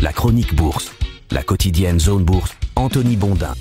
La chronique bourse, la quotidienne Zone Bourse, Anthony Bondin.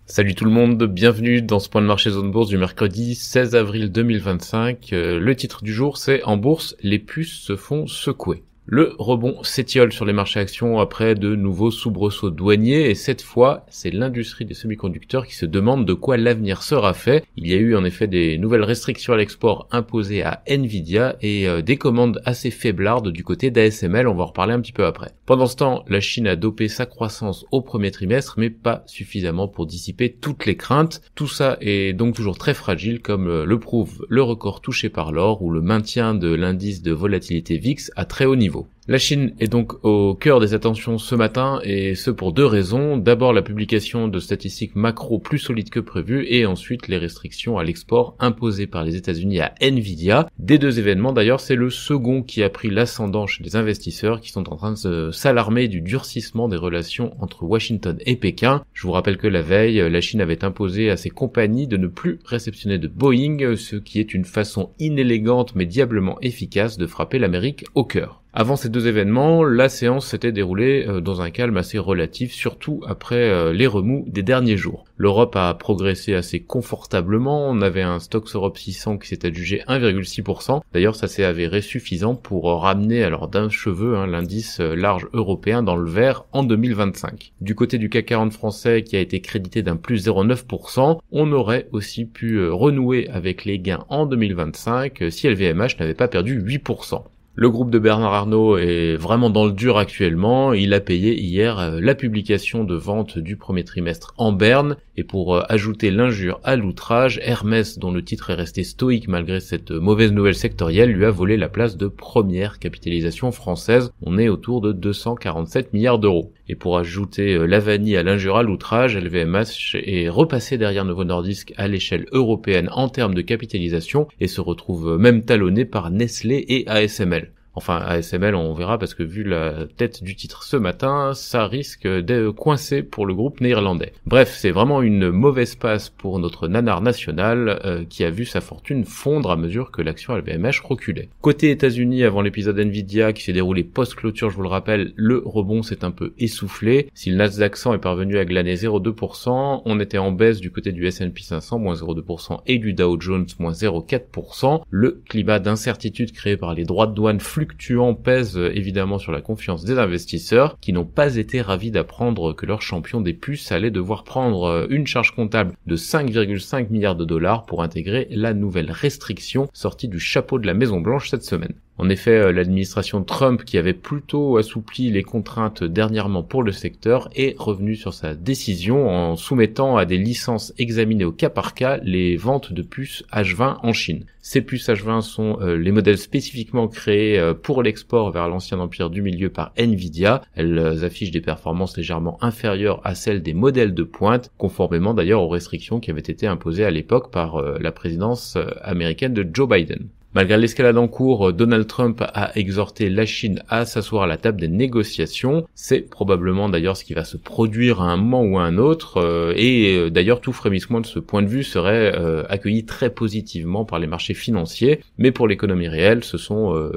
Salut tout le monde, bienvenue dans ce point de marché Zone Bourse du mercredi 16 avril 2025. Le titre du jour, c'est « En bourse, les puces se font secouer ». Le rebond s'étiole sur les marchés actions après de nouveaux soubresauts douaniers et cette fois, c'est l'industrie des semi-conducteurs qui se demande de quoi l'avenir sera fait. Il y a eu en effet des nouvelles restrictions à l'export imposées à Nvidia et des commandes assez faiblardes du côté d'ASML, on va en reparler un petit peu après. Pendant ce temps, la Chine a dopé sa croissance au premier trimestre, mais pas suffisamment pour dissiper toutes les craintes. Tout ça est donc toujours très fragile, comme le prouve le record touché par l'or ou le maintien de l'indice de volatilité VIX à très haut niveau. La Chine est donc au cœur des attentions ce matin et ce pour deux raisons. D'abord la publication de statistiques macro plus solides que prévu et ensuite les restrictions à l'export imposées par les États-Unis à Nvidia. Des deux événements d'ailleurs, c'est le second qui a pris l'ascendant chez les investisseurs qui sont en train de s'alarmer du durcissement des relations entre Washington et Pékin. Je vous rappelle que la veille, la Chine avait imposé à ses compagnies de ne plus réceptionner de Boeing, ce qui est une façon inélégante mais diablement efficace de frapper l'Amérique au cœur. Avant ces deux événements, la séance s'était déroulée dans un calme assez relatif, surtout après les remous des derniers jours. L'Europe a progressé assez confortablement, on avait un Stoxx Europe 600 qui s'est adjugé 1,6%. D'ailleurs, ça s'est avéré suffisant pour ramener alors d'un cheveu l'indice large européen dans le vert en 2025. Du côté du CAC 40 français qui a été crédité d'un plus 0,9%, on aurait aussi pu renouer avec les gains en 2025 si LVMH n'avait pas perdu 8%. Le groupe de Bernard Arnault est vraiment dans le dur actuellement. Il a payé hier la publication de vente du premier trimestre en berne. Et pour ajouter l'injure à l'outrage, Hermès, dont le titre est resté stoïque malgré cette mauvaise nouvelle sectorielle, lui a volé la place de première capitalisation française. On est autour de 247 milliards d'euros. Et pour ajouter la vanille à l'injure à l'outrage, LVMH est repassé derrière Novo Nordisk à l'échelle européenne en termes de capitalisation et se retrouve même talonné par Nestlé et ASML. Enfin, ASML, on verra parce que vu la tête du titre ce matin, ça risque de coincer pour le groupe néerlandais. Bref, c'est vraiment une mauvaise passe pour notre nanar national qui a vu sa fortune fondre à mesure que l'action LVMH reculait. Côté États-Unis, avant l'épisode Nvidia qui s'est déroulé post-clôture, je vous le rappelle, le rebond s'est un peu essoufflé. Si le Nasdaq 100 est parvenu à glaner 0,2%, on était en baisse du côté du S&P 500, moins 0,2% et du Dow Jones, moins 0,4%. Le climat d'incertitude créé par les droits de douane fluctuant pèse évidemment sur la confiance des investisseurs qui n'ont pas été ravis d'apprendre que leur champion des puces allait devoir prendre une charge comptable de 5,5 milliards de dollars pour intégrer la nouvelle restriction sortie du chapeau de la Maison Blanche cette semaine. En effet, l'administration Trump, qui avait plutôt assoupli les contraintes dernièrement pour le secteur, est revenue sur sa décision en soumettant à des licences examinées au cas par cas les ventes de puces H20 en Chine. Ces puces H20 sont les modèles spécifiquement créés pour l'export vers l'ancien empire du milieu par Nvidia. Elles affichent des performances légèrement inférieures à celles des modèles de pointe, conformément d'ailleurs aux restrictions qui avaient été imposées à l'époque par la présidence américaine de Joe Biden. Malgré l'escalade en cours, Donald Trump a exhorté la Chine à s'asseoir à la table des négociations. C'est probablement d'ailleurs ce qui va se produire à un moment ou à un autre. Et d'ailleurs, tout frémissement de ce point de vue serait accueilli très positivement par les marchés financiers. Mais pour l'économie réelle, ce sont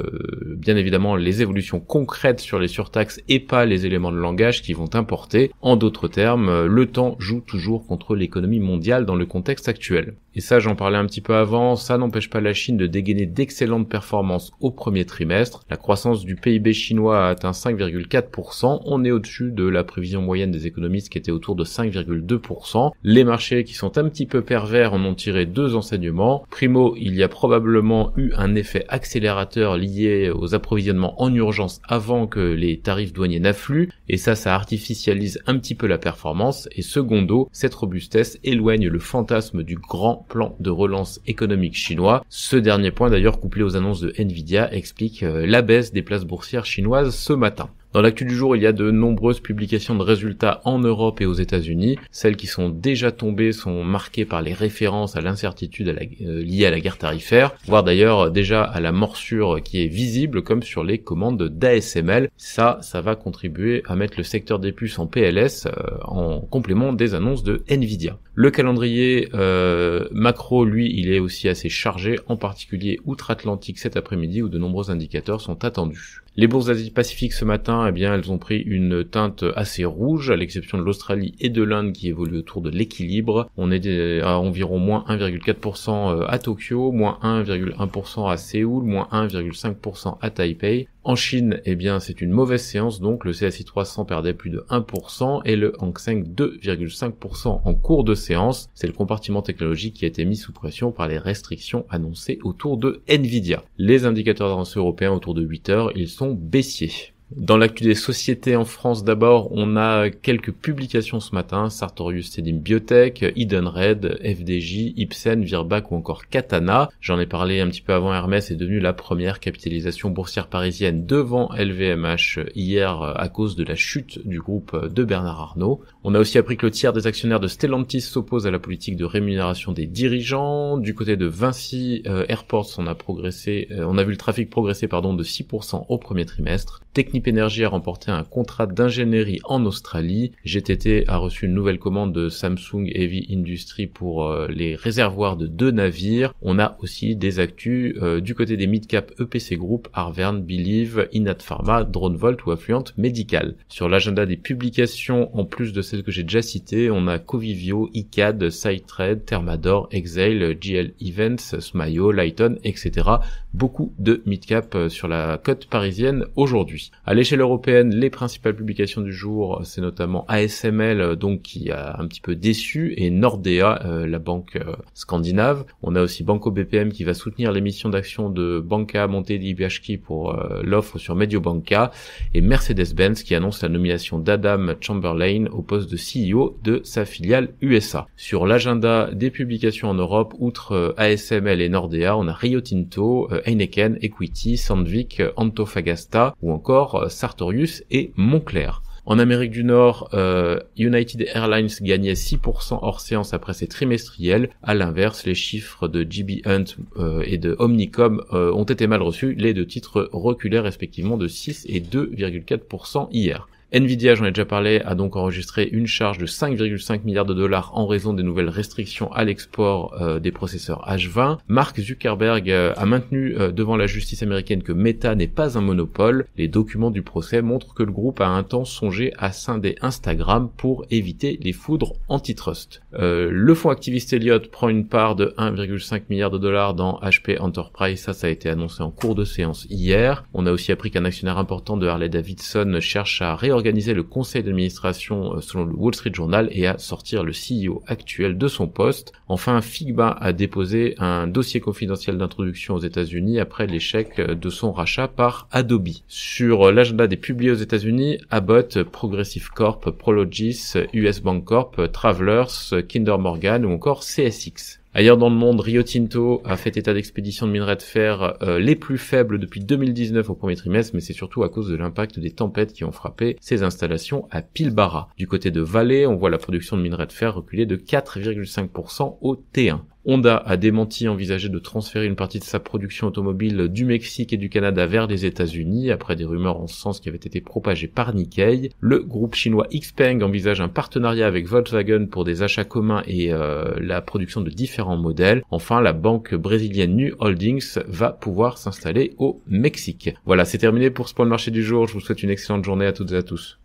bien évidemment les évolutions concrètes sur les surtaxes et pas les éléments de langage qui vont importer. En d'autres termes, le temps joue toujours contre l'économie mondiale dans le contexte actuel. Et ça, j'en parlais un petit peu avant, ça n'empêche pas la Chine de dégainer d'excellentes performances au premier trimestre. La croissance du PIB chinois a atteint 5,4%. On est au-dessus de la prévision moyenne des économistes qui était autour de 5,2%. Les marchés qui sont un petit peu pervers en ont tiré deux enseignements. Primo, il y a probablement eu un effet accélérateur lié aux approvisionnements en urgence avant que les tarifs douaniers n'affluent. Et ça artificialise un petit peu la performance. Et secondo, cette robustesse éloigne le fantasme du grand plan de relance économique chinois. Ce dernier point d'ailleurs couplé aux annonces de Nvidia explique la baisse des places boursières chinoises ce matin. Dans l'actu du jour, il y a de nombreuses publications de résultats en Europe et aux États-Unis. Celles qui sont déjà tombées sont marquées par les références à l'incertitude liée à la guerre tarifaire, voire d'ailleurs déjà à la morsure qui est visible comme sur les commandes d'ASML. Ça va contribuer à mettre le secteur des puces en PLS en complément des annonces de Nvidia. Le calendrier macro, lui, il est aussi assez chargé, en particulier outre-Atlantique cet après-midi où de nombreux indicateurs sont attendus. Les bourses d'Asie-Pacifique ce matin, européens, eh bien, elles ont pris une teinte assez rouge, à l'exception de l'Australie et de l'Inde qui évoluent autour de l'équilibre. On est à environ moins 1,4% à Tokyo, moins 1,1% à Séoul, moins 1,5% à Taipei. En Chine, eh bien, c'est une mauvaise séance, donc le CSI 300 perdait plus de 1% et le Hang Seng 2,5% en cours de séance. C'est le compartiment technologique qui a été mis sous pression par les restrictions annoncées autour de Nvidia. Les indicateurs d'avancée européens autour de 8 heures, ils sont baissiers. Dans l'actu des sociétés en France d'abord, on a quelques publications ce matin, Sartorius Cedim Biotech, Edenred, FDJ, Ipsen, Virbac ou encore Katana. J'en ai parlé un petit peu avant, Hermès est devenu la première capitalisation boursière parisienne devant LVMH hier à cause de la chute du groupe de Bernard Arnault. On a aussi appris que le tiers des actionnaires de Stellantis s'oppose à la politique de rémunération des dirigeants. Du côté de Vinci Airports, on a vu le trafic progresser de 6% au premier trimestre. Technip Energy a remporté un contrat d'ingénierie en Australie. GTT a reçu une nouvelle commande de Samsung Heavy Industry pour les réservoirs de 2 navires. On a aussi des actus du côté des mid-cap EPC Group, Arverne, Believe, Inat Pharma, DroneVolt ou Affluent Medical. Sur l'agenda des publications, en plus de celles que j'ai déjà citées, on a Covivio, ICAD, SideTrade, Thermador, Exail, GL Events, Smio, Lighton, etc. Beaucoup de mid-cap sur la côte parisienne aujourd'hui. À l'échelle européenne, les principales publications du jour, c'est notamment ASML, donc qui a un petit peu déçu, et Nordea, la banque scandinave. On a aussi Banco BPM qui va soutenir l'émission d'actions de Banca Monte dei Paschi pour l'offre sur Mediobanca, et Mercedes-Benz qui annonce la nomination d'Adam Chamberlain au poste de CEO de sa filiale USA. Sur l'agenda des publications en Europe, outre ASML et Nordea, on a Rio Tinto, Heineken, Equity, Sandvik, Antofagasta ou encore Sartorius et Moncler. En Amérique du Nord, United Airlines gagnait 6% hors séance après ses trimestriels. À l'inverse, les chiffres de J.B. Hunt et de Omnicom ont été mal reçus. Les deux titres reculaient respectivement de 6 et 2,4% hier. Nvidia, j'en ai déjà parlé, a donc enregistré une charge de 5,5 milliards de dollars en raison des nouvelles restrictions à l'export des processeurs H20. Mark Zuckerberg a maintenu devant la justice américaine que Meta n'est pas un monopole. Les documents du procès montrent que le groupe a un temps songé à scinder Instagram pour éviter les foudres antitrust. Le fonds activiste Elliott prend une part de 1,5 milliard de dollars dans HP Enterprise. Ça a été annoncé en cours de séance hier. On a aussi appris qu'un actionnaire important de Harley-Davidson cherche à réorganiser le conseil d'administration selon le Wall Street Journal et à sortir le CEO actuel de son poste. Enfin, Figma a déposé un dossier confidentiel d'introduction aux États-Unis après l'échec de son rachat par Adobe. Sur l'agenda des publiés aux États-Unis, Abbott, Progressive Corp, Prologis, US Bank Corp, Travelers, Kinder Morgan ou encore CSX. Ailleurs dans le monde, Rio Tinto a fait état d'expéditions de minerais de fer les plus faibles depuis 2019 au premier trimestre, mais c'est surtout à cause de l'impact des tempêtes qui ont frappé ces installations à Pilbara. Du côté de Vale, on voit la production de minerais de fer reculer de 4,5% au T1. Honda a démenti envisager de transférer une partie de sa production automobile du Mexique et du Canada vers les États-Unis après des rumeurs en ce sens qui avaient été propagées par Nikkei. Le groupe chinois Xpeng envisage un partenariat avec Volkswagen pour des achats communs et la production de différents modèles. Enfin, la banque brésilienne Nu Holdings va pouvoir s'installer au Mexique. Voilà, c'est terminé pour ce point de marché du jour. Je vous souhaite une excellente journée à toutes et à tous.